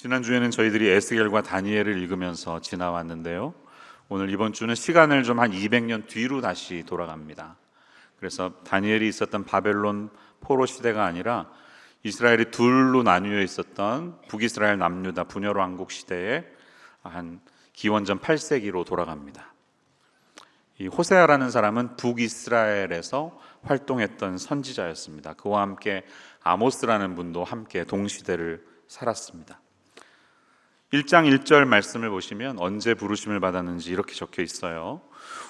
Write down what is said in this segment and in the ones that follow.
지난주에는 저희들이 에스겔과 다니엘을 읽으면서 지나왔는데요. 오늘 이번 주는 시간을 좀 한 200년 뒤로 다시 돌아갑니다. 그래서 다니엘이 있었던 바벨론 포로 시대가 아니라 이스라엘이 둘로 나뉘어 있었던 북이스라엘 남유다 분열 왕국 시대에 한 기원전 8세기로 돌아갑니다. 이 호세아라는 사람은 북이스라엘에서 활동했던 선지자였습니다. 그와 함께 아모스라는 분도 함께 동시대를 살았습니다. 1장 1절 말씀을 보시면 언제 부르심을 받았는지 이렇게 적혀 있어요.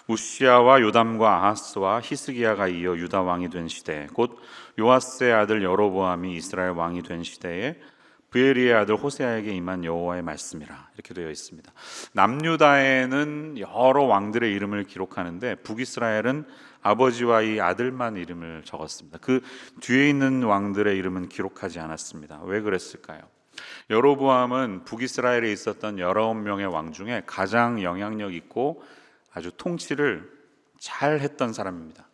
우시아와 요담과 아하스와 히스기야가 이어 유다 왕이 된 시대, 곧 요아스의 아들 여로보암이 이스라엘 왕이 된 시대에 브에리의 아들 호세아에게 임한 여호와의 말씀이라, 이렇게 되어 있습니다. 남유다에는 여러 왕들의 이름을 기록하는데 북이스라엘은 아버지와 이 아들만 이름을 적었습니다. 그 뒤에 있는 왕들의 이름은 기록하지 않았습니다. 왜 그랬을까요? 여로보암은 북이스라엘에 있었던 19명의 왕 중에 가장 영향력 있고 아주 통치를 잘 했던 사람입니다.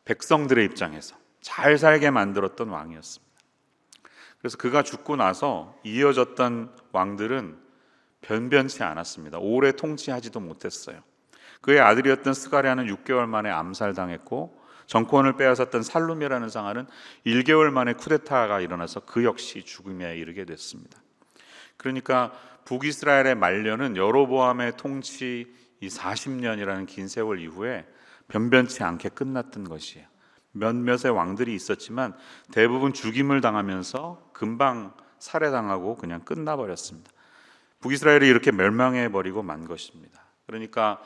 백성들의 입장에서 잘 살게 만들었던 왕이었습니다. 그래서 그가 죽고 나서 이어졌던 왕들은 변변치 않았습니다. 오래 통치하지도 못했어요. 그의 아들이었던 스가랴는 6개월 만에 암살당했고, 정권을 빼앗았던 살룸이라는 상하는 1개월 만에 쿠데타가 일어나서 그 역시 죽음에 이르게 됐습니다. 그러니까 북이스라엘의 말년은 여로보암의 통치 이 40년이라는 긴 세월 이후에 변변치 않게 끝났던 것이에요. 몇몇의 왕들이 있었지만 대부분 죽임을 당하면서 금방 살해당하고 그냥 끝나버렸습니다. 북이스라엘이 이렇게 멸망해버리고 만 것입니다. 그러니까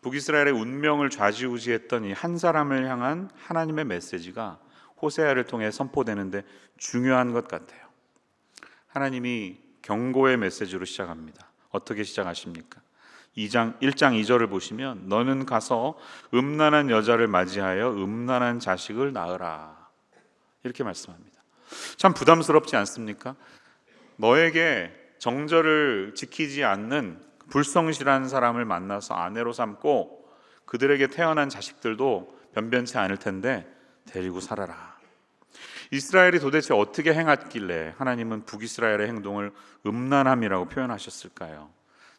북이스라엘의 운명을 좌지우지했던 이 한 사람을 향한 하나님의 메시지가 호세아를 통해 선포되는데 중요한 것 같아요. 하나님이 경고의 메시지로 시작합니다. 어떻게 시작하십니까? 1장 2절을 보시면 너는 가서 음란한 여자를 맞이하여 음란한 자식을 낳으라, 이렇게 말씀합니다. 참 부담스럽지 않습니까? 너에게 정절을 지키지 않는 불성실한 사람을 만나서 아내로 삼고 그들에게 태어난 자식들도 변변치 않을 텐데 데리고 살아라. 이스라엘이 도대체 어떻게 행했길래 하나님은 북이스라엘의 행동을 음란함이라고 표현하셨을까요?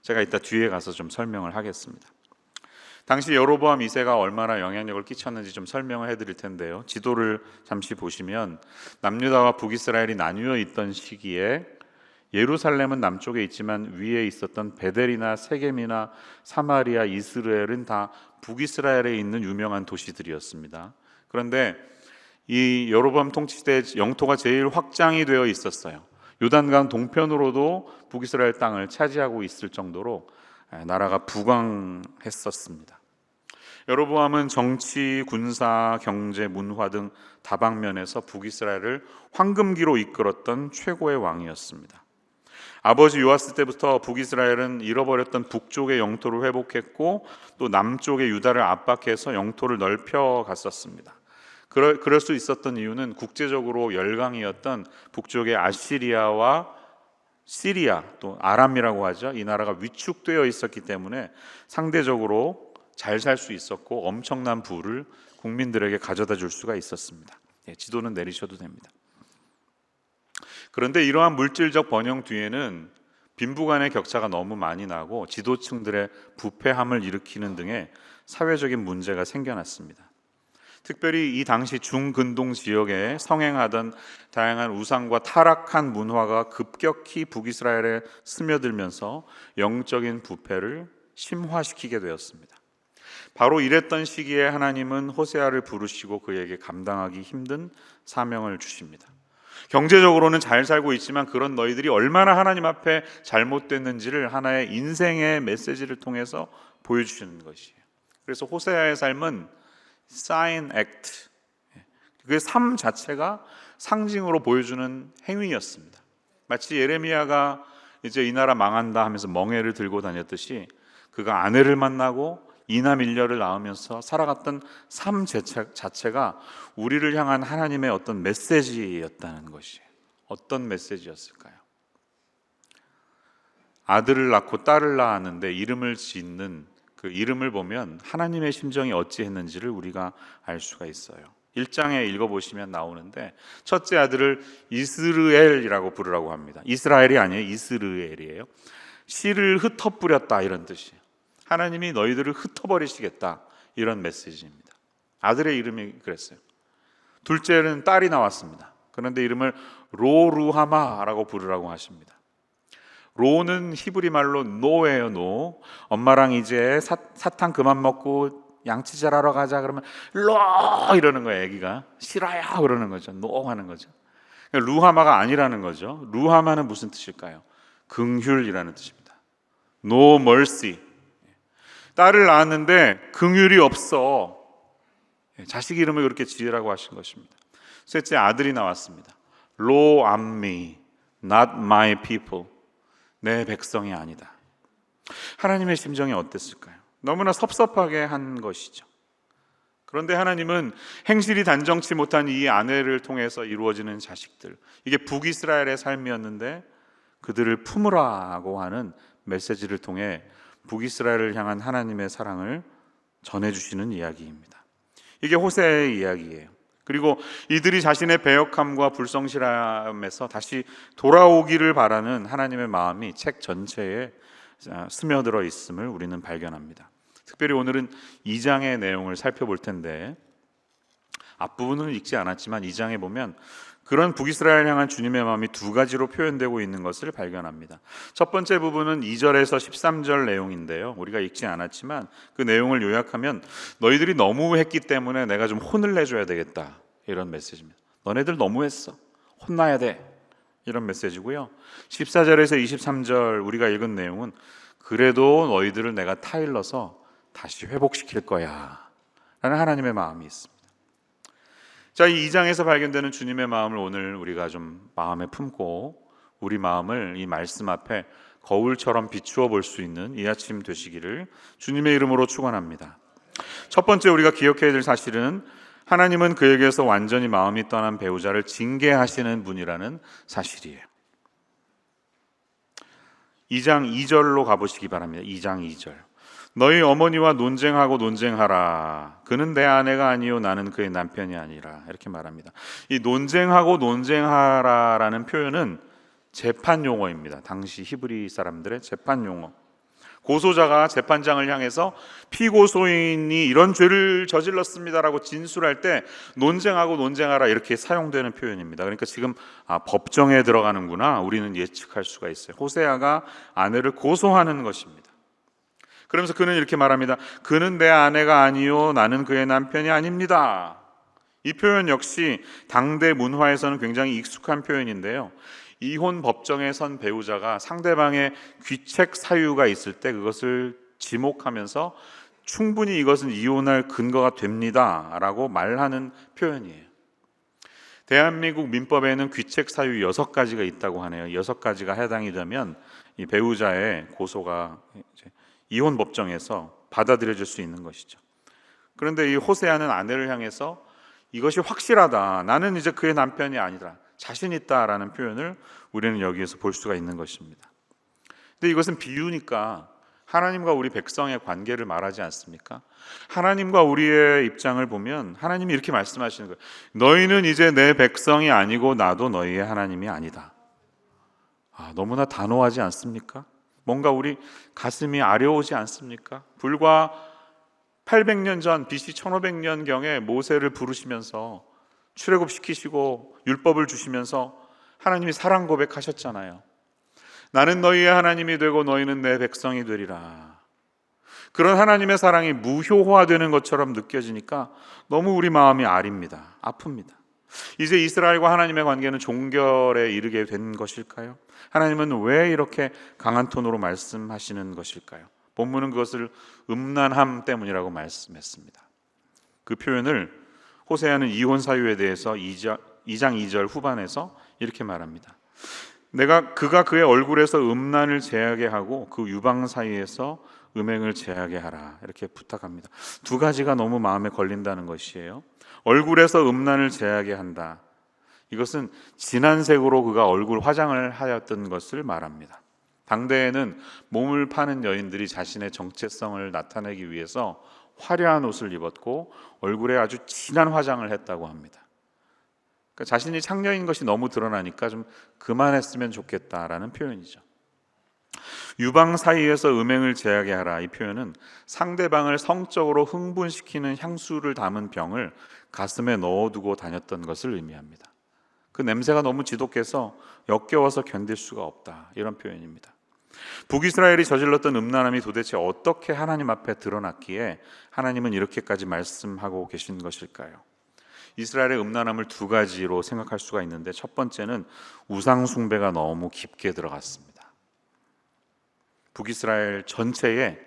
제가 이따 뒤에 가서 좀 설명을 하겠습니다. 당시 여로보암 2세가 얼마나 영향력을 끼쳤는지 좀 설명을 해드릴 텐데요. 지도를 잠시 보시면 남유다와 북이스라엘이 나뉘어 있던 시기에 예루살렘은 남쪽에 있지만 위에 있었던 베델이나 세겜이나 사마리아, 이스라엘은 다 북이스라엘에 있는 유명한 도시들이었습니다. 그런데 이 여로보암 통치때 영토가 제일 확장이 되어 있었어요. 요단강 동편으로도 북이스라엘 땅을 차지하고 있을 정도로 나라가 부강했었습니다. 여로보암은 정치, 군사, 경제, 문화 등 다방면에서 북이스라엘을 황금기로 이끌었던 최고의 왕이었습니다. 아버지 요아스 때부터 북이스라엘은 잃어버렸던 북쪽의 영토를 회복했고 또 남쪽의 유다를 압박해서 영토를 넓혀 갔었습니다. 그럴 수 있었던 이유는 국제적으로 열강이었던 북쪽의 아시리아와 시리아, 또 아람이라고 하죠. 이 나라가 위축되어 있었기 때문에 상대적으로 잘 살 수 있었고 엄청난 부를 국민들에게 가져다 줄 수가 있었습니다. 지도는 내리셔도 됩니다. 그런데 이러한 물질적 번영 뒤에는 빈부 간의 격차가 너무 많이 나고 지도층들의 부패함을 일으키는 등의 사회적인 문제가 생겨났습니다. 특별히 이 당시 중근동 지역에 성행하던 다양한 우상과 타락한 문화가 급격히 북이스라엘에 스며들면서 영적인 부패를 심화시키게 되었습니다. 바로 이랬던 시기에 하나님은 호세아를 부르시고 그에게 감당하기 힘든 사명을 주십니다. 경제적으로는 잘 살고 있지만 그런 너희들이 얼마나 하나님 앞에 잘못됐는지를 하나의 인생의 메시지를 통해서 보여주시는 것이에요. 그래서 호세아의 삶은 sign act, 그 삶 자체가 상징으로 보여주는 행위였습니다. 마치 예레미야가 이제 이 나라 망한다 하면서 멍에를 들고 다녔듯이 그가 아내를 만나고 이남 일녀를 낳으면서 살아갔던 삶 자체가 우리를 향한 하나님의 어떤 메시지였다는 것이에요. 어떤 메시지였을까요? 아들을 낳고 딸을 낳았는데 이름을 짓는 그 이름을 보면 하나님의 심정이 어찌했는지를 우리가 알 수가 있어요. 1장에 읽어보시면 나오는데 첫째 아들을 이스르엘이라고 부르라고 합니다. 이스라엘이 아니에요. 이스르엘이에요. 씨를 흩어뿌렸다 이런 뜻이에요. 하나님이 너희들을 흩어버리시겠다 이런 메시지입니다. 아들의 이름이 그랬어요. 둘째는 딸이 나왔습니다. 그런데 이름을 로루하마라고 부르라고 하십니다. 로는 히브리 말로 노예요. 노. 엄마랑 이제 사탕 그만 먹고 양치 잘하러 가자 그러면 로 이러는 거예요. 애기가 싫어요 그러는 거죠. 노 하는 거죠. 루하마가 아니라는 거죠. 루하마는 무슨 뜻일까요? 긍휼이라는 뜻입니다. No mercy. 딸을 낳았는데 긍휼이 없어. 자식 이름을 그렇게 지으라고 하신 것입니다. 셋째 아들이 나왔습니다. Lo ammi, not my people. 내 백성이 아니다. 하나님의 심정이 어땠을까요? 너무나 섭섭하게 한 것이죠. 그런데 하나님은 행실이 단정치 못한 이 아내를 통해서 이루어지는 자식들, 이게 북이스라엘의 삶이었는데 그들을 품으라고 하는 메시지를 통해 북이스라엘을 향한 하나님의 사랑을 전해주시는 이야기입니다. 이게 호세의 이야기예요. 그리고 이들이 자신의 배역함과 불성실함에서 다시 돌아오기를 바라는 하나님의 마음이 책 전체에 스며들어 있음을 우리는 발견합니다. 특별히 오늘은 2장의 내용을 살펴볼 텐데 앞부분은 읽지 않았지만 2장에 보면 그런 북이스라엘 향한 주님의 마음이 두 가지로 표현되고 있는 것을 발견합니다. 첫 번째 부분은 2절에서 13절 내용인데요. 우리가 읽지 않았지만 그 내용을 요약하면 너희들이 너무했기 때문에 내가 좀 혼을 내줘야 되겠다 이런 메시지입니다. 너네들 너무했어. 혼나야 돼. 이런 메시지고요. 14절에서 23절 우리가 읽은 내용은 그래도 너희들을 내가 타일러서 다시 회복시킬 거야 라는 하나님의 마음이 있습니다. 자, 이 2장에서 발견되는 주님의 마음을 오늘 우리가 좀 마음에 품고 우리 마음을 이 말씀 앞에 거울처럼 비추어 볼 수 있는 이 아침 되시기를 주님의 이름으로 축원합니다. 첫 번째 우리가 기억해야 될 사실은 하나님은 그에게서 완전히 마음이 떠난 배우자를 징계하시는 분이라는 사실이에요. 2장 2절로 가보시기 바랍니다. 2장 2절. 너희 어머니와 논쟁하고 논쟁하라. 그는 내 아내가 아니요 나는 그의 남편이 아니라. 이렇게 말합니다. 이 논쟁하고 논쟁하라라는 표현은 재판 용어입니다. 당시 히브리 사람들의 재판 용어. 고소자가 재판장을 향해서 피고소인이 이런 죄를 저질렀습니다라고 진술할 때 논쟁하고 논쟁하라 이렇게 사용되는 표현입니다. 그러니까 지금 법정에 들어가는구나 우리는 예측할 수가 있어요. 호세아가 아내를 고소하는 것입니다. 그러면서 그는 이렇게 말합니다. 그는 내 아내가 아니요 나는 그의 남편이 아닙니다. 이 표현 역시 당대 문화에서는 굉장히 익숙한 표현인데요. 이혼 법정에 선 배우자가 상대방의 귀책 사유가 있을 때 그것을 지목하면서 충분히 이것은 이혼할 근거가 됩니다 라고 말하는 표현이에요. 대한민국 민법에는 귀책 사유 6가지가 있다고 하네요. 6가지가 해당이 되면 이 배우자의 고소가 이혼 법정에서 받아들여질 수 있는 것이죠. 그런데 이 호세아는 아내를 향해서 이것이 확실하다. 나는 이제 그의 남편이 아니라 자신 있다라는 표현을 우리는 여기에서 볼 수가 있는 것입니다. 근데 이것은 비유니까 하나님과 우리 백성의 관계를 말하지 않습니까? 하나님과 우리의 입장을 보면 하나님이 이렇게 말씀하시는 거예요. 너희는 이제 내 백성이 아니고 나도 너희의 하나님이 아니다. 너무나 단호하지 않습니까? 뭔가 우리 가슴이 아려오지 않습니까? 불과 800년 전 BC 1500년경에 모세를 부르시면서 출애굽시키시고 율법을 주시면서 하나님이 사랑 고백하셨잖아요. 나는 너희의 하나님이 되고 너희는 내 백성이 되리라. 그런 하나님의 사랑이 무효화되는 것처럼 느껴지니까 너무 우리 마음이 아립니다. 아픕니다. 이제 이스라엘과 하나님의 관계는 종결에 이르게 된 것일까요? 하나님은 왜 이렇게 강한 톤으로 말씀하시는 것일까요? 본문은 그것을 음란함 때문이라고 말씀했습니다. 그 표현을 호세아는 이혼 사유에 대해서 2장 2절 후반에서 이렇게 말합니다. 그가 그의 얼굴에서 음란을 제하게 하고 그 유방 사이에서 음행을 제하게 하라 이렇게 부탁합니다. 두 가지가 너무 마음에 걸린다는 것이에요. 얼굴에서 음란을 제하게 한다. 이것은 진한 색으로 그가 얼굴 화장을 하였던 것을 말합니다. 당대에는 몸을 파는 여인들이 자신의 정체성을 나타내기 위해서 화려한 옷을 입었고 얼굴에 아주 진한 화장을 했다고 합니다. 그러니까 자신이 창녀인 것이 너무 드러나니까 좀 그만했으면 좋겠다라는 표현이죠. 유방 사이에서 음행을 제하게 하라, 이 표현은 상대방을 성적으로 흥분시키는 향수를 담은 병을 가슴에 넣어두고 다녔던 것을 의미합니다. 그 냄새가 너무 지독해서 역겨워서 견딜 수가 없다, 이런 표현입니다. 북이스라엘이 저질렀던 음란함이 도대체 어떻게 하나님 앞에 드러났기에 하나님은 이렇게까지 말씀하고 계신 것일까요? 이스라엘의 음란함을 두 가지로 생각할 수가 있는데, 첫 번째는 우상 숭배가 너무 깊게 들어갔습니다. 북이스라엘 전체에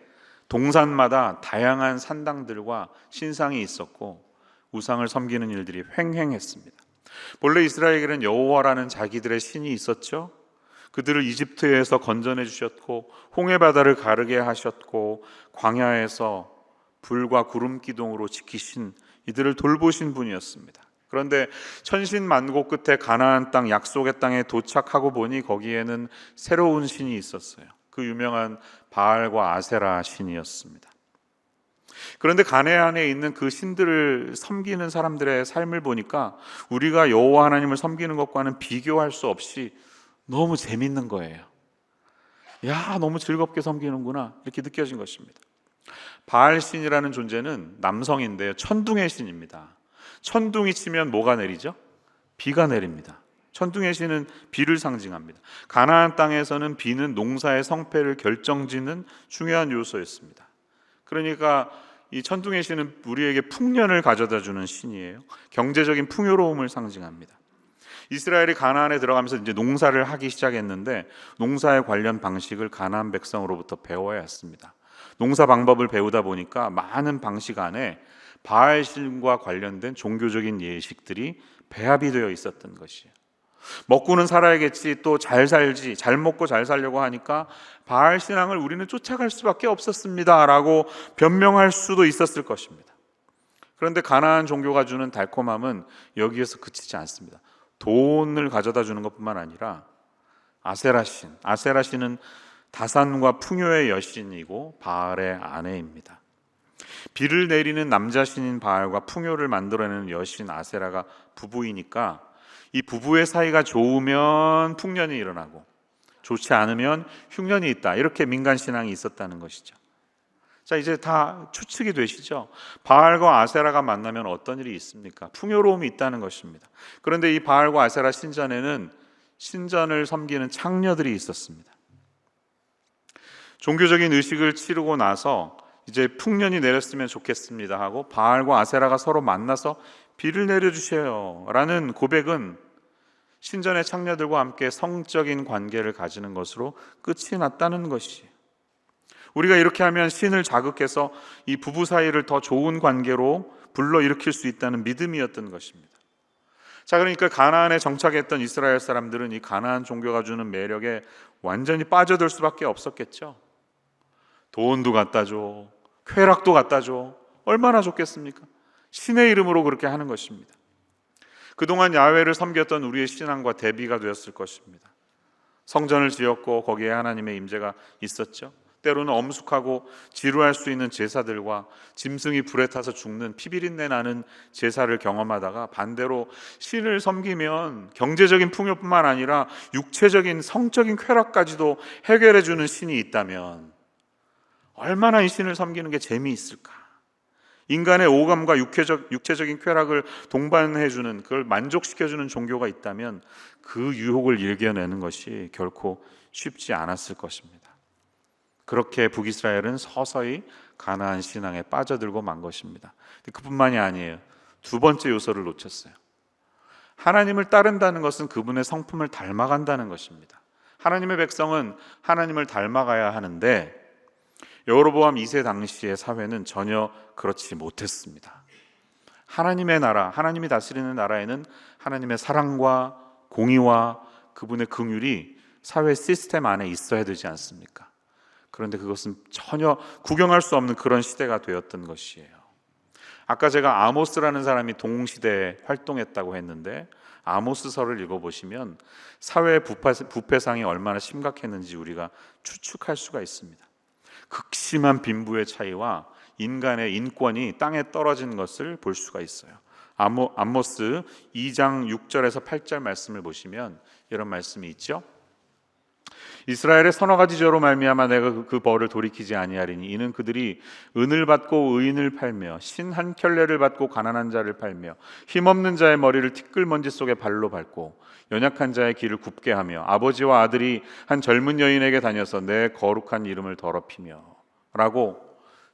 동산마다 다양한 산당들과 신상이 있었고 우상을 섬기는 일들이 횡행했습니다. 본래 이스라엘에게는 여호와라는 자기들의 신이 있었죠. 그들을 이집트에서 건져내 주셨고 홍해바다를 가르게 하셨고 광야에서 불과 구름 기둥으로 지키신, 이들을 돌보신 분이었습니다. 그런데 천신만고 끝에 가나안 땅, 약속의 땅에 도착하고 보니 거기에는 새로운 신이 있었어요. 그 유명한 바알과 아세라 신이었습니다. 그런데 가나안에 있는 그 신들을 섬기는 사람들의 삶을 보니까 우리가 여호와 하나님을 섬기는 것과는 비교할 수 없이 너무 재밌는 거예요. 야, 너무 즐겁게 섬기는구나, 이렇게 느껴진 것입니다. 바알 신이라는 존재는 남성인데요, 천둥의 신입니다. 천둥이 치면 뭐가 내리죠? 비가 내립니다. 천둥의 신은 비를 상징합니다. 가나안 땅에서는 비는 농사의 성패를 결정짓는 중요한 요소였습니다. 그러니까 이 천둥의 신은 우리에게 풍년을 가져다 주는 신이에요. 경제적인 풍요로움을 상징합니다. 이스라엘이 가나안에 들어가면서 이제 농사를 하기 시작했는데 농사에 관련 방식을 가나안 백성으로부터 배워야 했습니다. 농사 방법을 배우다 보니까 많은 방식 안에 바알 신과 관련된 종교적인 예식들이 배합이 되어 있었던 것이에요. 먹고는 살아야겠지, 또 잘 살지, 잘 먹고 잘 살려고 하니까 바알 신앙을 우리는 쫓아갈 수밖에 없었습니다 라고 변명할 수도 있었을 것입니다. 그런데 가나안 종교가 주는 달콤함은 여기에서 그치지 않습니다. 돈을 가져다 주는 것뿐만 아니라 아세라 신은 다산과 풍요의 여신이고 바알의 아내입니다. 비를 내리는 남자 신인 바알과 풍요를 만들어내는 여신 아세라가 부부이니까 이 부부의 사이가 좋으면 풍년이 일어나고 좋지 않으면 흉년이 있다, 이렇게 민간 신앙이 있었다는 것이죠. 자, 이제 다 추측이 되시죠? 바알과 아세라가 만나면 어떤 일이 있습니까? 풍요로움이 있다는 것입니다. 그런데 이 바알과 아세라 신전에는 신전을 섬기는 창녀들이 있었습니다. 종교적인 의식을 치르고 나서 이제 풍년이 내렸으면 좋겠습니다 하고 바알과 아세라가 서로 만나서 비를 내려주세요 라는 고백은 신전의 창녀들과 함께 성적인 관계를 가지는 것으로 끝이 났다는 것이에요. 우리가 이렇게 하면 신을 자극해서 이 부부 사이를 더 좋은 관계로 불러일으킬 수 있다는 믿음이었던 것입니다. 자, 그러니까 가나안에 정착했던 이스라엘 사람들은 이 가나안 종교가 주는 매력에 완전히 빠져들 수밖에 없었겠죠. 돈도 갖다 줘, 쾌락도 갖다 줘, 얼마나 좋겠습니까? 신의 이름으로 그렇게 하는 것입니다. 그동안 야훼를 섬겼던 우리의 신앙과 대비가 되었을 것입니다. 성전을 지었고 거기에 하나님의 임재가 있었죠. 때로는 엄숙하고 지루할 수 있는 제사들과 짐승이 불에 타서 죽는 피비린내 나는 제사를 경험하다가 반대로 신을 섬기면 경제적인 풍요뿐만 아니라 육체적인 성적인 쾌락까지도 해결해 주는 신이 있다면 얼마나 이 신을 섬기는 게 재미있을까? 인간의 오감과 육체적인 쾌락을 동반해주는, 그걸 만족시켜주는 종교가 있다면 그 유혹을 이겨내는 것이 결코 쉽지 않았을 것입니다. 그렇게 북이스라엘은 서서히 가나안 신앙에 빠져들고 만 것입니다. 그뿐만이 아니에요. 두 번째 요소를 놓쳤어요. 하나님을 따른다는 것은 그분의 성품을 닮아간다는 것입니다. 하나님의 백성은 하나님을 닮아가야 하는데 여로보암 2세 당시의 사회는 전혀 그렇지 못했습니다. 하나님의 나라, 하나님이 다스리는 나라에는 하나님의 사랑과 공의와 그분의 긍휼이 사회 시스템 안에 있어야 되지 않습니까? 그런데 그것은 전혀 구경할 수 없는 그런 시대가 되었던 것이에요. 아까 제가 아모스라는 사람이 동시대에 활동했다고 했는데 아모스서를 읽어보시면 사회의 부패상이 얼마나 심각했는지 우리가 추측할 수가 있습니다. 극심한 빈부의 차이와 인간의 인권이 땅에 떨어진 것을 볼 수가 있어요. 아모스 2장 6절에서 8절 말씀을 보시면 이런 말씀이 있죠. 이스라엘의 서너 가지 죄로 말미암아 내가 그 벌을 돌이키지 아니하리니 이는 그들이 은을 받고 의인을 팔며 신 한 켤레를 받고 가난한 자를 팔며 힘없는 자의 머리를 티끌먼지 속에 발로 밟고 연약한 자의 길을 굽게 하며 아버지와 아들이 한 젊은 여인에게 다녀서 내 거룩한 이름을 더럽히며 라고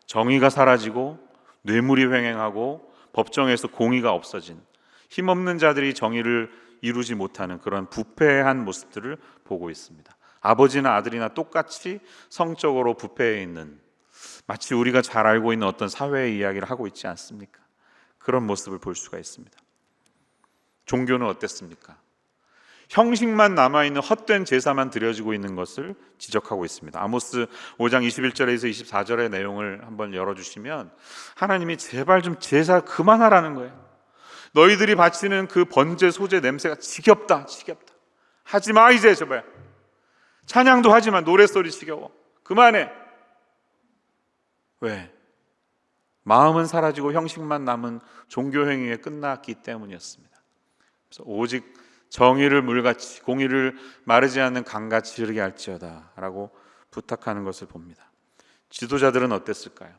정의가 사라지고 뇌물이 횡행하고 법정에서 공의가 없어진 힘없는 자들이 정의를 이루지 못하는 그런 부패한 모습들을 보고 있습니다. 아버지나 아들이나 똑같이 성적으로 부패해 있는, 마치 우리가 잘 알고 있는 어떤 사회의 이야기를 하고 있지 않습니까? 그런 모습을 볼 수가 있습니다. 종교는 어땠습니까? 형식만 남아있는 헛된 제사만 드려지고 있는 것을 지적하고 있습니다. 아모스 5장 21절에서 24절의 내용을 한번 열어주시면 하나님이 제발 좀 제사 그만하라는 거예요. 너희들이 바치는 그 번제 소제 냄새가 지겹다. 하지마 이제 제발. 찬양도 하지만 노랫소리 지겨워. 그만해. 왜? 마음은 사라지고 형식만 남은 종교행위에 끝났기 때문이었습니다. 그래서 오직 정의를 물같이 공의를 마르지 않는 강같이 흐르게 할지어다 라고 부탁하는 것을 봅니다. 지도자들은 어땠을까요?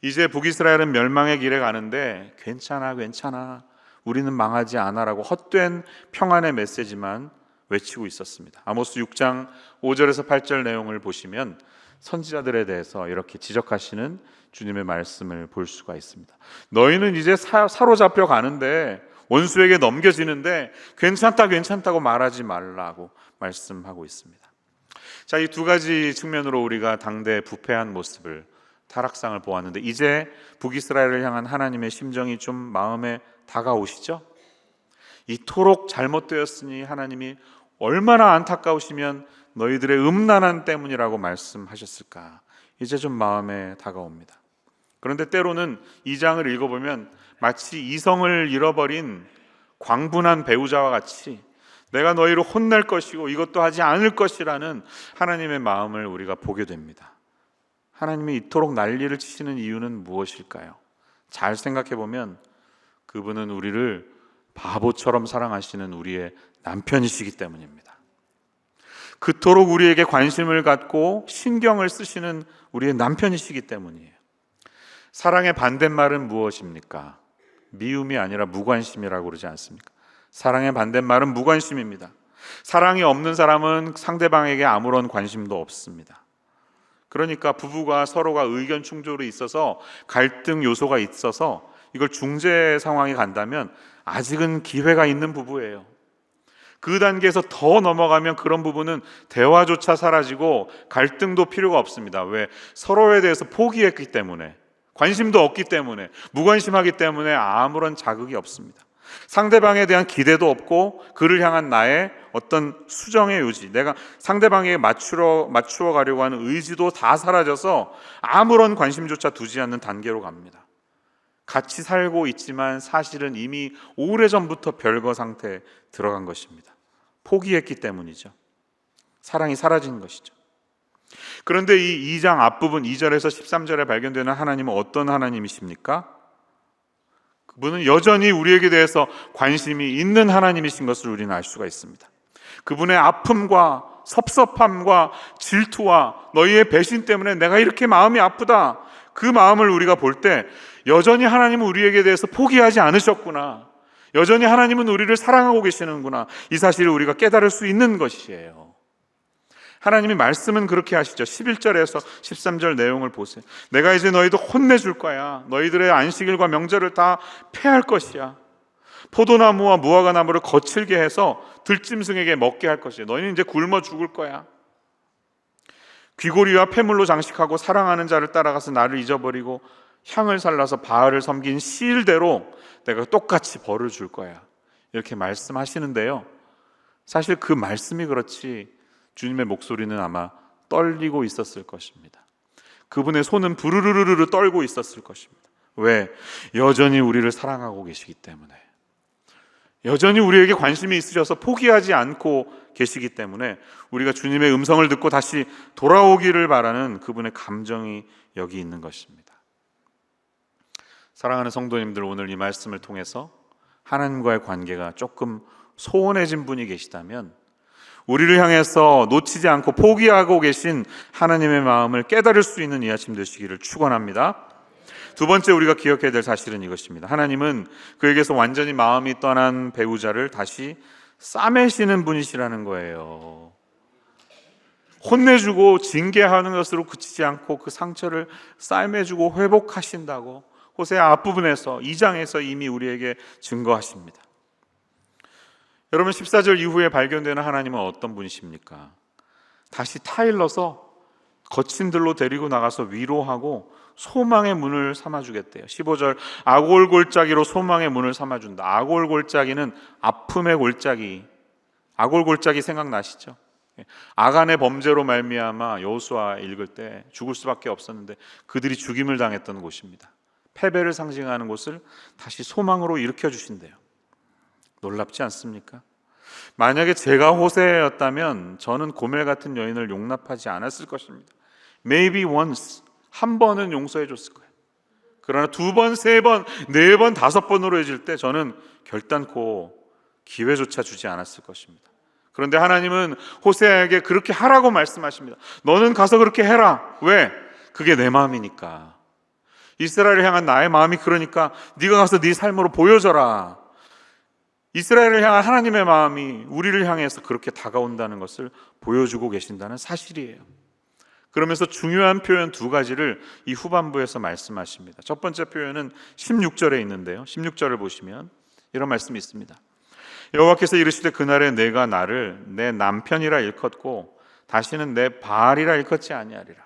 이제 북이스라엘은 멸망의 길에 가는데 괜찮아 우리는 망하지 않아 라고 헛된 평안의 메시지만 외치고 있었습니다. 아모스 6장 5절에서 8절 내용을 보시면 선지자들에 대해서 이렇게 지적하시는 주님의 말씀을 볼 수가 있습니다. 너희는 이제 사로잡혀 가는데 원수에게 넘겨지는데 괜찮다고 말하지 말라고 말씀하고 있습니다. 자, 이 두 가지 측면으로 우리가 당대 부패한 모습을, 타락상을 보았는데 이제 북이스라엘을 향한 하나님의 심정이 좀 마음에 다가오시죠? 이토록 잘못되었으니 하나님이 얼마나 안타까우시면 너희들의 음란한 때문이라고 말씀하셨을까? 이제 좀 마음에 다가옵니다. 그런데 때로는 이 장을 읽어보면 마치 이성을 잃어버린 광분한 배우자와 같이 내가 너희를 혼낼 것이고 이것도 하지 않을 것이라는 하나님의 마음을 우리가 보게 됩니다. 하나님이 이토록 난리를 치시는 이유는 무엇일까요? 잘 생각해 보면 그분은 우리를 바보처럼 사랑하시는 우리의 남편이시기 때문입니다. 그토록 우리에게 관심을 갖고 신경을 쓰시는 우리의 남편이시기 때문이에요. 사랑의 반대말은 무엇입니까? 미움이 아니라 무관심이라고 그러지 않습니까? 사랑의 반대말은 무관심입니다. 사랑이 없는 사람은 상대방에게 아무런 관심도 없습니다. 그러니까 부부가 서로가 의견 충돌이 있어서 갈등 요소가 있어서 이걸 중재 상황에 간다면 아직은 기회가 있는 부부예요. 그 단계에서 더 넘어가면 그런 부분은 대화조차 사라지고 갈등도 필요가 없습니다. 왜? 서로에 대해서 포기했기 때문에, 관심도 없기 때문에, 무관심하기 때문에 아무런 자극이 없습니다. 상대방에 대한 기대도 없고 그를 향한 나의 어떤 수정의 요지, 내가 상대방에게 맞추어 가려고 하는 의지도 다 사라져서 아무런 관심조차 두지 않는 단계로 갑니다. 같이 살고 있지만 사실은 이미 오래전부터 별거 상태에 들어간 것입니다. 포기했기 때문이죠. 사랑이 사라진 것이죠. 그런데 이 2장 앞부분 2절에서 13절에 발견되는 하나님은 어떤 하나님이십니까? 그분은 여전히 우리에게 대해서 관심이 있는 하나님이신 것을 우리는 알 수가 있습니다. 그분의 아픔과 섭섭함과 질투와 너희의 배신 때문에 내가 이렇게 마음이 아프다, 그 마음을 우리가 볼 때 여전히 하나님은 우리에게 대해서 포기하지 않으셨구나, 여전히 하나님은 우리를 사랑하고 계시는구나, 이 사실을 우리가 깨달을 수 있는 것이에요. 하나님이 말씀은 그렇게 하시죠. 11절에서 13절 내용을 보세요. 내가 이제 너희도 혼내줄 거야. 너희들의 안식일과 명절을 다 폐할 것이야. 포도나무와 무화과나무를 거칠게 해서 들짐승에게 먹게 할 것이야. 너희는 이제 굶어 죽을 거야. 귀고리와 폐물로 장식하고 사랑하는 자를 따라가서 나를 잊어버리고 향을 살라서 바알을 섬긴 시일대로 내가 똑같이 벌을 줄 거야. 이렇게 말씀하시는데요, 사실 그 말씀이 그렇지 주님의 목소리는 아마 떨리고 있었을 것입니다. 그분의 손은 부르르르르 떨고 있었을 것입니다. 왜? 여전히 우리를 사랑하고 계시기 때문에, 여전히 우리에게 관심이 있으셔서 포기하지 않고 계시기 때문에 우리가 주님의 음성을 듣고 다시 돌아오기를 바라는 그분의 감정이 여기 있는 것입니다. 사랑하는 성도님들, 오늘 이 말씀을 통해서 하나님과의 관계가 조금 소원해진 분이 계시다면 우리를 향해서 놓치지 않고 포기하고 계신 하나님의 마음을 깨달을 수 있는 이 아침 되시기를 축원합니다. 두 번째 우리가 기억해야 될 사실은 이것입니다. 하나님은 그에게서 완전히 마음이 떠난 배우자를 다시 싸매시는 분이시라는 거예요. 혼내주고 징계하는 것으로 그치지 않고 그 상처를 싸매주고 회복하신다고 호세아 앞부분에서 2장에서 이미 우리에게 증거하십니다. 여러분, 14절 이후에 발견되는 하나님은 어떤 분이십니까? 다시 타일러서 거친 들로 데리고 나가서 위로하고 소망의 문을 삼아주겠대요. 15절, 아골골짜기로 소망의 문을 삼아준다. 아골골짜기는 아픔의 골짜기. 아골골짜기 생각나시죠? 아간의 범죄로 말미암아 여호수아 읽을 때 죽을 수밖에 없었는데 그들이 죽임을 당했던 곳입니다. 패배를 상징하는 곳을 다시 소망으로 일으켜 주신대요. 놀랍지 않습니까? 만약에 제가 호세였다면 저는 고멜 같은 여인을 용납하지 않았을 것입니다. Maybe once, 한 번은 용서해 줬을 거예요. 그러나 두 번, 세 번, 네 번, 다섯 번으로 해질 때 저는 결단코 기회조차 주지 않았을 것입니다. 그런데 하나님은 호세아에게 그렇게 하라고 말씀하십니다. 너는 가서 그렇게 해라. 왜? 그게 내 마음이니까. 이스라엘을 향한 나의 마음이 그러니까 네가 가서 네 삶으로 보여줘라. 이스라엘을 향한 하나님의 마음이 우리를 향해서 그렇게 다가온다는 것을 보여주고 계신다는 사실이에요. 그러면서 중요한 표현 두 가지를 이 후반부에서 말씀하십니다. 첫 번째 표현은 16절에 있는데요, 16절을 보시면 이런 말씀이 있습니다. 여호와께서 이르시되 그날에 내가 나를 내 남편이라 일컫고 다시는 내 바알이라 일컫지 아니하리라.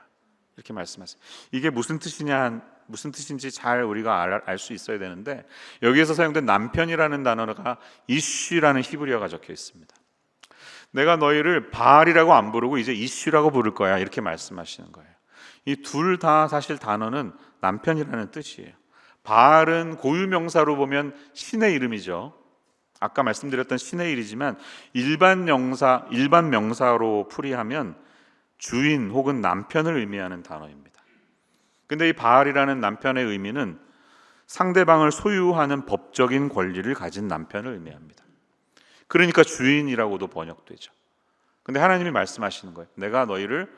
이렇게 말씀하세요. 이게 무슨 뜻인지 잘 우리가 알 수 있어야 되는데, 여기에서 사용된 남편이라는 단어가 이쉬라는 히브리어가 적혀 있습니다. 내가 너희를 바알이라고 안 부르고 이제 이쉬라고 부를 거야, 이렇게 말씀하시는 거예요. 이 둘 다 사실 단어는 남편이라는 뜻이에요. 바알은 고유명사로 보면 신의 이름이죠. 아까 말씀드렸던 신의 일이지만 일반 명사로 풀이하면 주인 혹은 남편을 의미하는 단어입니다. 근데 이 바알이라는 남편의 의미는 상대방을 소유하는 법적인 권리를 가진 남편을 의미합니다. 그러니까 주인이라고도 번역되죠. 근데 하나님이 말씀하시는 거예요. 내가 너희를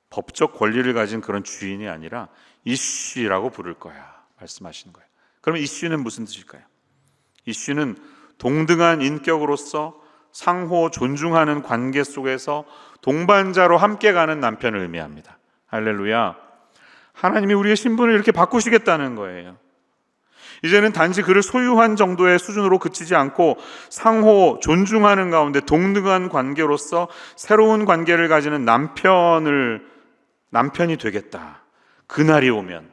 법적 권리를 가진 그런 주인이 아니라 이쉬라고 부를 거야, 말씀하시는 거예요. 그러면 이쉬는 무슨 뜻일까요? 이쉬는 동등한 인격으로서 상호 존중하는 관계 속에서 동반자로 함께 가는 남편을 의미합니다. 할렐루야. 하나님이 우리의 신분을 이렇게 바꾸시겠다는 거예요. 이제는 단지 그를 소유한 정도의 수준으로 그치지 않고 상호 존중하는 가운데 동등한 관계로서 새로운 관계를 가지는 남편이 되겠다. 그날이 오면,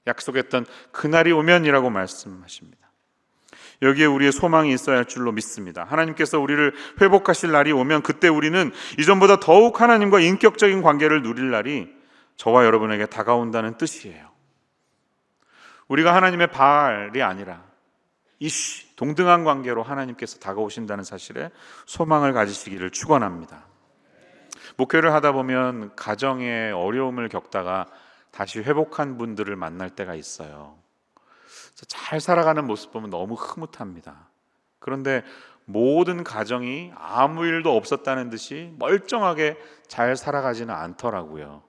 약속했던 그날이 오면이라고 말씀하십니다. 여기에 우리의 소망이 있어야 할 줄로 믿습니다. 하나님께서 우리를 회복하실 날이 오면 그때 우리는 이전보다 더욱 하나님과 인격적인 관계를 누릴 날이 저와 여러분에게 다가온다는 뜻이에요. 우리가 하나님의 바알이 아니라 이쉬, 동등한 관계로 하나님께서 다가오신다는 사실에 소망을 가지시기를 축원합니다. 목회를 하다 보면 가정에 어려움을 겪다가 다시 회복한 분들을 만날 때가 있어요. 잘 살아가는 모습 보면 너무 흐뭇합니다. 그런데 모든 가정이 아무 일도 없었다는 듯이 멀쩡하게 잘 살아가지는 않더라고요.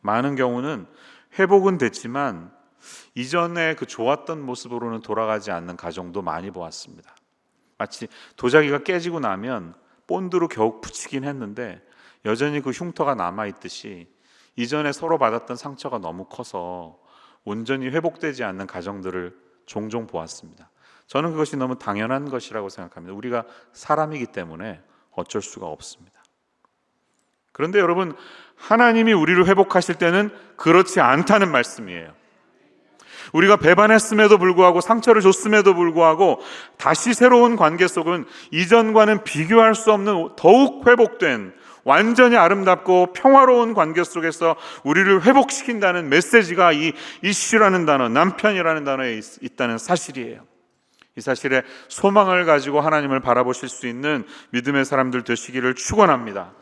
많은 경우는 회복은 됐지만 이전에 그 좋았던 모습으로는 돌아가지 않는 가정도 많이 보았습니다. 마치 도자기가 깨지고 나면 본드로 겨우 붙이긴 했는데 여전히 그 흉터가 남아있듯이 이전에 서로 받았던 상처가 너무 커서 온전히 회복되지 않는 가정들을 종종 보았습니다. 저는 그것이 너무 당연한 것이라고 생각합니다. 우리가 사람이기 때문에 어쩔 수가 없습니다. 그런데 여러분, 하나님이 우리를 회복하실 때는 그렇지 않다는 말씀이에요. 우리가 배반했음에도 불구하고 상처를 줬음에도 불구하고 다시 새로운 관계 속은 이전과는 비교할 수 없는 더욱 회복된 완전히 아름답고 평화로운 관계 속에서 우리를 회복시킨다는 메시지가 이 이슈라는 단어, 남편이라는 단어에 있다는 사실이에요. 이 사실에 소망을 가지고 하나님을 바라보실 수 있는 믿음의 사람들 되시기를 축원합니다.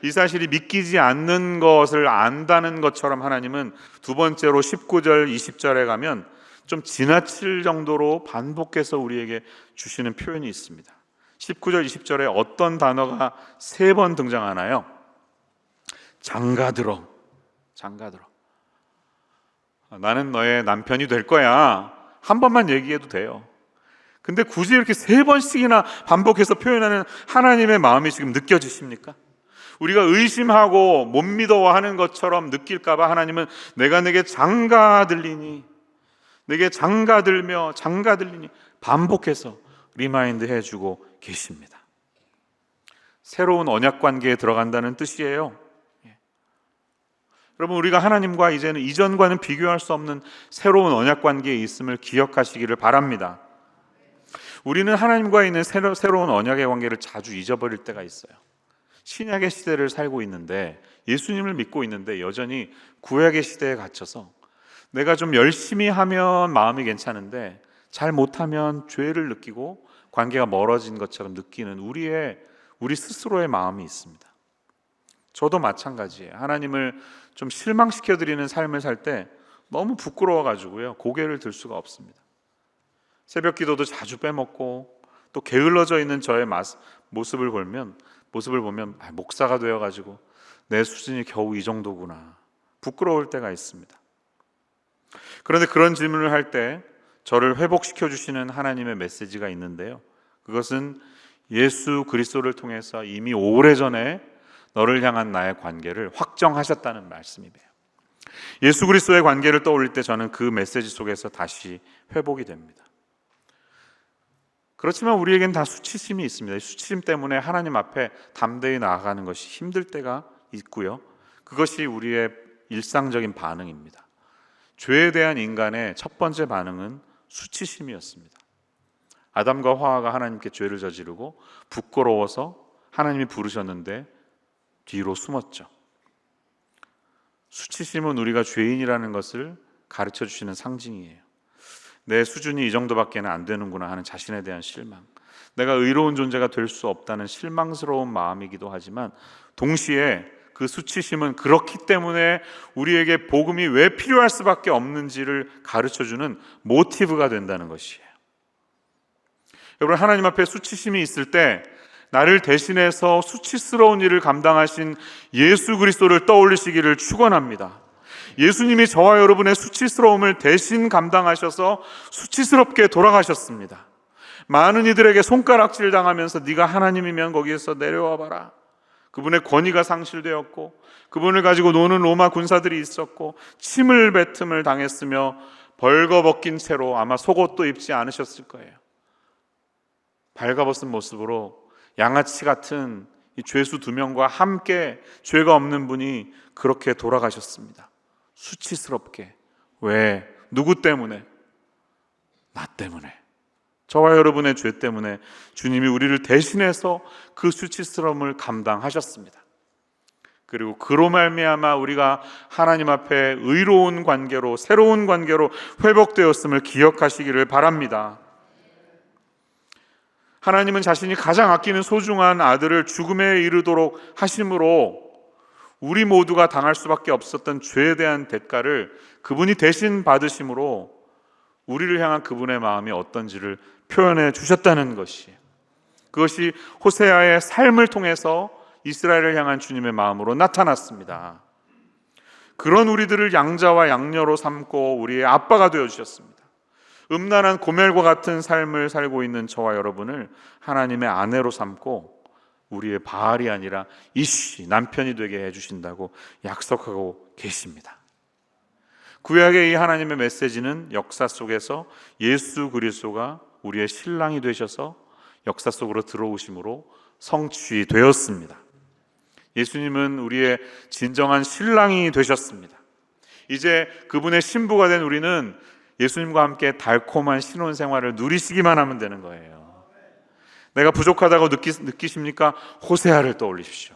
이 사실이 믿기지 않는 것을 안다는 것처럼 하나님은 두 번째로 19절 20절에 가면 좀 지나칠 정도로 반복해서 우리에게 주시는 표현이 있습니다. 19절 20절에 어떤 단어가 3번 등장하나요? 장가들어. 나는 너의 남편이 될 거야. 한 번만 얘기해도 돼요. 근데 굳이 이렇게 3번씩이나 반복해서 표현하는 하나님의 마음이 지금 느껴지십니까? 우리가 의심하고 못 믿어하는 것처럼 느낄까봐 하나님은 내가 내게 장가들리니, 내게 장가들리니 반복해서 리마인드 해주고 계십니다. 새로운 언약 관계에 들어간다는 뜻이에요. 여러분, 우리가 하나님과 이제는 이전과는 비교할 수 없는 새로운 언약 관계에 있음을 기억하시기를 바랍니다. 우리는 하나님과 있는 새로운 언약의 관계를 자주 잊어버릴 때가 있어요. 신약의 시대를 살고 있는데, 예수님을 믿고 있는데 여전히 구약의 시대에 갇혀서 내가 좀 열심히 하면 마음이 괜찮은데 잘 못하면 죄를 느끼고 관계가 멀어진 것처럼 느끼는 우리 스스로의 마음이 있습니다. 저도 마찬가지예요. 하나님을 좀 실망시켜드리는 삶을 살 때 너무 부끄러워가지고요, 고개를 들 수가 없습니다. 새벽 기도도 자주 빼먹고, 또 게을러져 있는 저의 모습을 보면 목사가 되어가지고 내 수준이 겨우 이 정도구나, 부끄러울 때가 있습니다. 그런데 그런 질문을 할 때 저를 회복시켜 주시는 하나님의 메시지가 있는데요, 그것은 예수 그리스도를 통해서 이미 오래전에 너를 향한 나의 관계를 확정하셨다는 말씀이에요. 예수 그리스도의 관계를 떠올릴 때 저는 그 메시지 속에서 다시 회복이 됩니다. 그렇지만 우리에겐 다 수치심이 있습니다. 수치심 때문에 하나님 앞에 담대히 나아가는 것이 힘들 때가 있고요, 그것이 우리의 일상적인 반응입니다. 죄에 대한 인간의 첫 번째 반응은 수치심이었습니다. 아담과 화하가 하나님께 죄를 저지르고 부끄러워서 하나님이 부르셨는데 뒤로 숨었죠. 수치심은 우리가 죄인이라는 것을 가르쳐 주시는 상징이에요. 내 수준이 이 정도밖에는 안 되는구나 하는 자신에 대한 실망, 내가 의로운 존재가 될 수 없다는 실망스러운 마음이기도 하지만, 동시에 그 수치심은 그렇기 때문에 우리에게 복음이 왜 필요할 수밖에 없는지를 가르쳐주는 모티브가 된다는 것이에요. 여러분, 하나님 앞에 수치심이 있을 때 나를 대신해서 수치스러운 일을 감당하신 예수 그리스도를 떠올리시기를 축원합니다. 예수님이 저와 여러분의 수치스러움을 대신 감당하셔서 수치스럽게 돌아가셨습니다. 많은 이들에게 손가락질 당하면서 네가 하나님이면 거기에서 내려와 봐라, 그분의 권위가 상실되었고 그분을 가지고 노는 로마 군사들이 있었고 침을 뱉음을 당했으며 벌거벗긴 채로 아마 속옷도 입지 않으셨을 거예요. 발가벗은 모습으로 양아치 같은 이 죄수 2명과 함께 죄가 없는 분이 그렇게 돌아가셨습니다. 수치스럽게. 왜? 누구 때문에? 나 때문에. 저와 여러분의 죄 때문에 주님이 우리를 대신해서 그 수치스러움을 감당하셨습니다. 그리고 그로 말미암아 우리가 하나님 앞에 의로운 관계로, 새로운 관계로 회복되었음을 기억하시기를 바랍니다. 하나님은 자신이 가장 아끼는 소중한 아들을 죽음에 이르도록 하심으로 우리 모두가 당할 수밖에 없었던 죄에 대한 대가를 그분이 대신 받으심으로 우리를 향한 그분의 마음이 어떤지를 표현해 주셨다는 것이에요. 그것이 호세아의 삶을 통해서 이스라엘을 향한 주님의 마음으로 나타났습니다. 그런 우리들을 양자와 양녀로 삼고 우리의 아빠가 되어주셨습니다. 음란한 고멜과 같은 삶을 살고 있는 저와 여러분을 하나님의 아내로 삼고 우리의 바알이 아니라 이씨, 남편이 되게 해주신다고 약속하고 계십니다. 구약의 이 하나님의 메시지는 역사 속에서 예수 그리스도가 우리의 신랑이 되셔서 역사 속으로 들어오심으로 성취되었습니다. 예수님은 우리의 진정한 신랑이 되셨습니다. 이제 그분의 신부가 된 우리는 예수님과 함께 달콤한 신혼생활을 누리시기만 하면 되는 거예요. 내가 부족하다고 느끼십니까? 호세아를 떠올리십시오.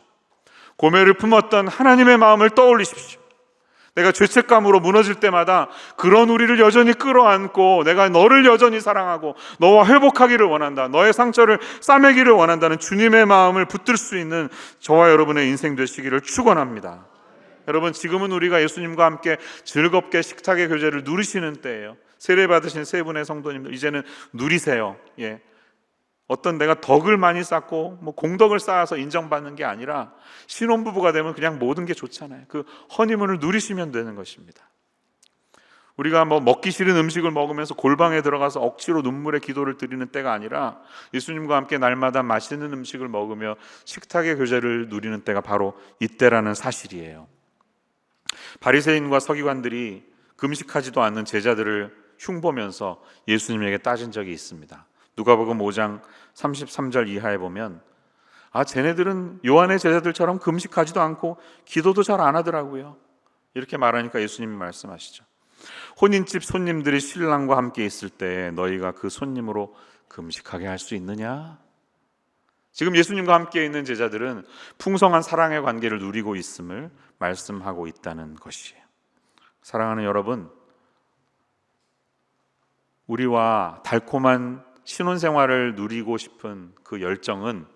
고멜을 품었던 하나님의 마음을 떠올리십시오. 내가 죄책감으로 무너질 때마다 그런 우리를 여전히 끌어안고 내가 너를 여전히 사랑하고 너와 회복하기를 원한다, 너의 상처를 싸매기를 원한다는 주님의 마음을 붙들 수 있는 저와 여러분의 인생 되시기를 축원합니다. 여러분, 지금은 우리가 예수님과 함께 즐겁게 식탁의 교제를 누리시는 때예요. 세례 받으신 세 분의 성도님들, 이제는 누리세요. 어떤 내가 덕을 많이 쌓고 공덕을 쌓아서 인정받는 게 아니라 신혼부부가 되면 그냥 모든 게 좋잖아요. 그 허니문을 누리시면 되는 것입니다. 우리가 먹기 싫은 음식을 먹으면서 골방에 들어가서 억지로 눈물의 기도를 드리는 때가 아니라 예수님과 함께 날마다 맛있는 음식을 먹으며 식탁의 교제를 누리는 때가 바로 이때라는 사실이에요. 바리새인과 서기관들이 금식하지도 않는 제자들을 흉보면서 예수님에게 따진 적이 있습니다. 누가복음 5장 33절 이하에 보면 쟤네들은 요한의 제자들처럼 금식하지도 않고 기도도 잘 안 하더라고요. 이렇게 말하니까 예수님이 말씀하시죠. 혼인집 손님들이 신랑과 함께 있을 때 너희가 그 손님으로 금식하게 할 수 있느냐? 지금 예수님과 함께 있는 제자들은 풍성한 사랑의 관계를 누리고 있음을 말씀하고 있다는 것이에요. 사랑하는 여러분, 우리와 달콤한 신혼생활을 누리고 싶은 그 열정은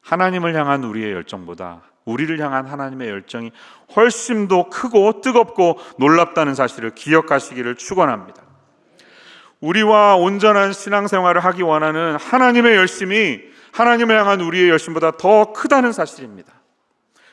하나님을 향한 우리의 열정보다 우리를 향한 하나님의 열정이 훨씬 더 크고 뜨겁고 놀랍다는 사실을 기억하시기를 축원합니다. 우리와 온전한 신앙생활을 하기 원하는 하나님의 열심이 하나님을 향한 우리의 열심보다 더 크다는 사실입니다.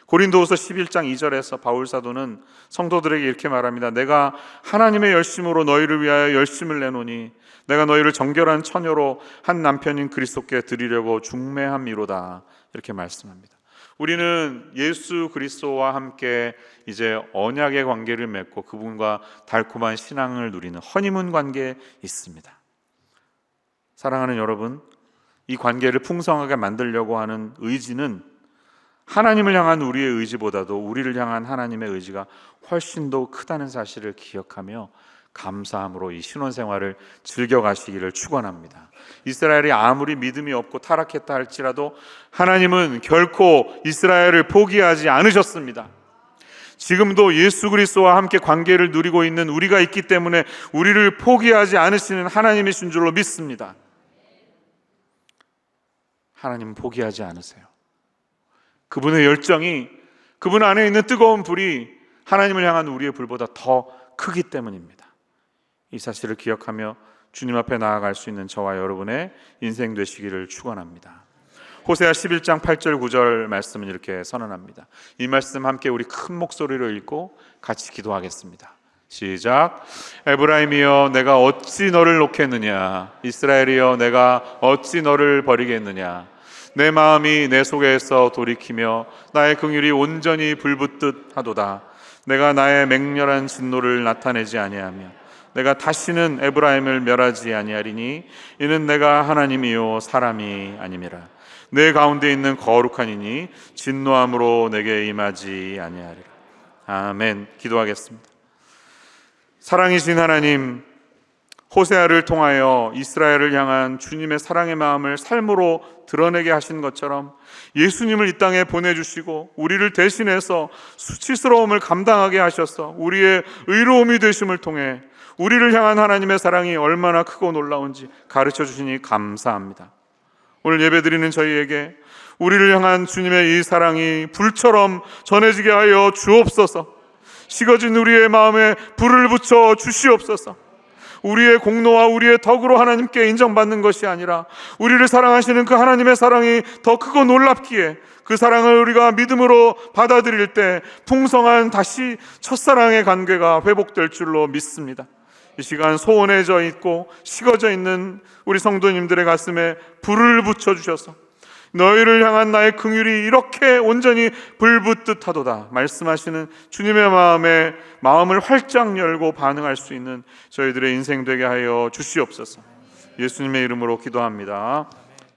고린도후서 11장 2절에서 바울 사도는 성도들에게 이렇게 말합니다. 내가 하나님의 열심으로 너희를 위하여 열심을 내노니 내가 너희를 정결한 처녀로 한 남편인 그리스도께 드리려고 중매함이로다. 이렇게 말씀합니다. 우리는 예수 그리스도와 함께 이제 언약의 관계를 맺고 그분과 달콤한 신앙을 누리는 허니문 관계에 있습니다. 사랑하는 여러분, 이 관계를 풍성하게 만들려고 하는 의지는 하나님을 향한 우리의 의지보다도 우리를 향한 하나님의 의지가 훨씬 더 크다는 사실을 기억하며 감사함으로 이 신혼생활을 즐겨가시기를 축원합니다. 이스라엘이 아무리 믿음이 없고 타락했다 할지라도 하나님은 결코 이스라엘을 포기하지 않으셨습니다. 지금도 예수 그리스도와 함께 관계를 누리고 있는 우리가 있기 때문에 우리를 포기하지 않으시는 하나님이신 줄로 믿습니다. 하나님은 포기하지 않으세요. 그분의 열정이, 그분 안에 있는 뜨거운 불이 하나님을 향한 우리의 불보다 더 크기 때문입니다. 이 사실을 기억하며 주님 앞에 나아갈 수 있는 저와 여러분의 인생 되시기를 축원합니다. 호세아 11장 8절 9절 말씀은 이렇게 선언합니다. 이 말씀 함께 우리 큰 목소리로 읽고 같이 기도하겠습니다. 시작. 에브라임이여 내가 어찌 너를 놓겠느냐, 이스라엘이여 내가 어찌 너를 버리겠느냐. 내 마음이 내 속에서 돌이키며 나의 긍휼이 온전히 불붙듯 하도다. 내가 나의 맹렬한 진노를 나타내지 아니하며 내가 다시는 에브라임을 멸하지 아니하리니 이는 내가 하나님이요 사람이 아님이라. 내 가운데 있는 거룩한 이니 진노함으로 내게 임하지 아니하리라. 아멘. 기도하겠습니다. 사랑이신 하나님, 호세아를 통하여 이스라엘을 향한 주님의 사랑의 마음을 삶으로 드러내게 하신 것처럼 예수님을 이 땅에 보내주시고 우리를 대신해서 수치스러움을 감당하게 하셔서 우리의 의로움이 되심을 통해 우리를 향한 하나님의 사랑이 얼마나 크고 놀라운지 가르쳐 주시니 감사합니다. 오늘 예배드리는 저희에게 우리를 향한 주님의 이 사랑이 불처럼 전해지게 하여 주옵소서. 식어진 우리의 마음에 불을 붙여 주시옵소서. 우리의 공로와 우리의 덕으로 하나님께 인정받는 것이 아니라 우리를 사랑하시는 그 하나님의 사랑이 더 크고 놀랍기에 그 사랑을 우리가 믿음으로 받아들일 때 풍성한 다시 첫사랑의 관계가 회복될 줄로 믿습니다. 이 시간 소원해져 있고 식어져 있는 우리 성도님들의 가슴에 불을 붙여주셔서 너희를 향한 나의 긍휼이 이렇게 온전히 불붙듯 하도다 말씀하시는 주님의 마음을 활짝 열고 반응할 수 있는 저희들의 인생 되게 하여 주시옵소서. 예수님의 이름으로 기도합니다.